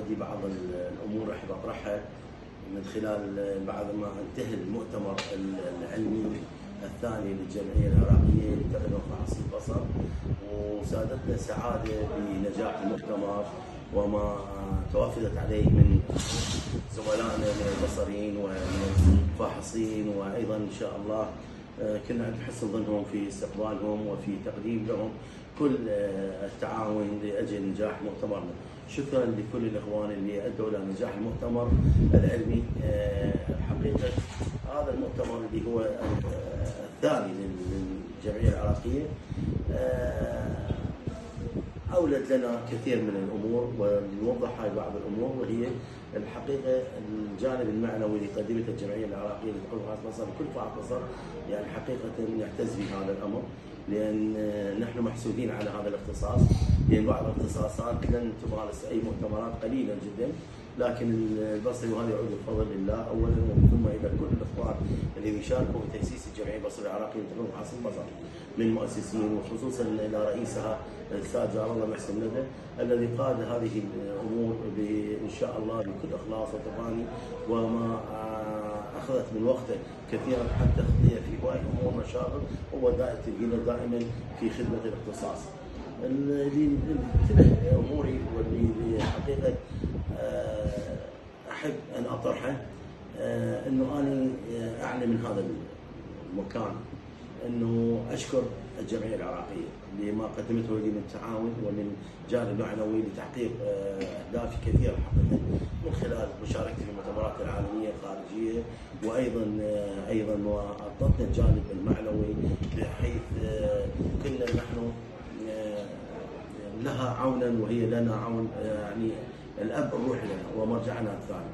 عندي بعض الامور احب اطرحها من خلال بعد ما انتهى المؤتمر العلمي الثاني للجمعيه العراقيه لتقدم فحص البصر، وسادتنا سعاده بنجاح المؤتمر وما توافدت عليه من زملائنا من البصريين ومن الفاحصين، وايضا ان شاء الله كنا عند حسن ظنهم في استقبالهم وفي تقديم لهم كل التعاون لاجل نجاح مؤتمرنا. شكرا لكل الاخوان اللي ادوا الى نجاح المؤتمر العلمي. حقيقه هذا المؤتمر اللي هو الثاني للجمعيه العراقيه اولد لنا كثير من الامور، ونوضح هاي بعض الامور، وهي الحقيقه الجانب المعنوي اللي قدمته الجمعيه العراقيه لتقويم فحص البصر لكل فحص بصر، يعني حقيقه نعتز بهذا الامر، لان نحن محسودين على هذا الاختصاص، لان بعض الاختصاصات لن تمارس اي مؤتمرات قليلا جدا، لكن البصري وهذا يعود الفضل لله اولا ثم الى كل الاخوان اللي يشاركوا في تاسيس الجمعيه البصريه العراقيه لتقويم فحص البصر من مؤسسين، وخصوصا الى رئيسها الاستاذ جار الله محسن ندى الذي قاد هذه الامور ان شاء الله بكل اخلاص وتفاني، وما اخذت من وقته كثيرا حتى خطيه في هواي امور مشاغل، هو تلقينا دائما في خدمه الاختصاص. اللي انتبه اموري واللي حقيقه احب ان اطرحه انه انا اعلم من هذا المكان انه اشكر الجمعيه العراقيه لما قدمته لي من تعاون ومن جانب معنوي لتحقيق اهداف كثيره حقيقه من خلال مشاركتي في المؤتمرات العالميه الخارجيه، وايضا اعطتنا الجانب المعنوي بحيث كنا نحن لها عونا وهي لنا عون، يعني الاب الروحي لنا ومرجعنا الثاني.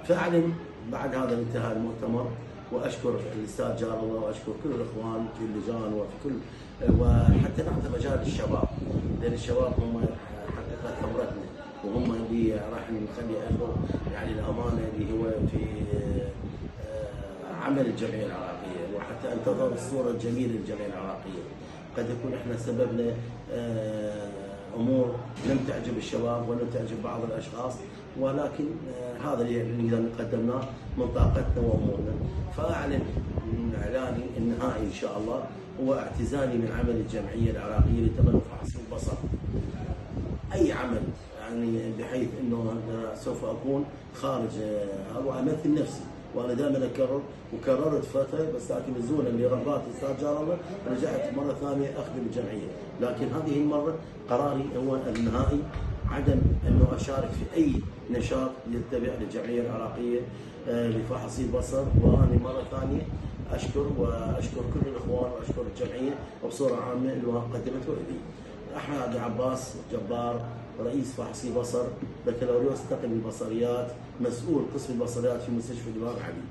فاعلن بعد هذا انتهاء المؤتمر، واشكر الاستاذ جار الله واشكر كل الاخوان في اللجان وفي كل، وحتى نعطي مجال للشباب، لان الشباب هم حقيقه ثورتنا، وهم اللي راح نخلي اثر يعني الامانه اللي هو في عمل الجمعيه العراقيه، وحتى ان تظهر الصوره الجميله للجمعيه العراقيه. قد يكون احنا سببنا امور لم تعجب الشباب ولم تعجب بعض الاشخاص، ولكن هذا اللي قدمناه من طاقتنا وامورنا. فاعلن من اعلاني النهائي ان شاء الله هو اعتزالي من عمل الجمعيه العراقيه لتقدم فحص البصر. اي عمل يعني بحيث انه سوف اكون خارج وامثل نفسي، وانا دائما اكرر وكررت فتره، بس لكن نزولا لرغبات الاستاذ جار الله رجعت مره ثانيه اخدم الجمعيه، لكن هذه المره قراري هو النهائي عدم انه اشارك في اي نشاط يتبع للجمعيه العراقيه لفحص البصر. وانا مره ثانيه اشكر كل الاخوان واشكر الجمعيه وبصوره عامه اللي قدمته لي. احمد عبد العباس جبار، رئيس فحصي بصر، بكالوريوس تقني البصريات، مسؤول قسم البصريات في مستشفى الامام علي.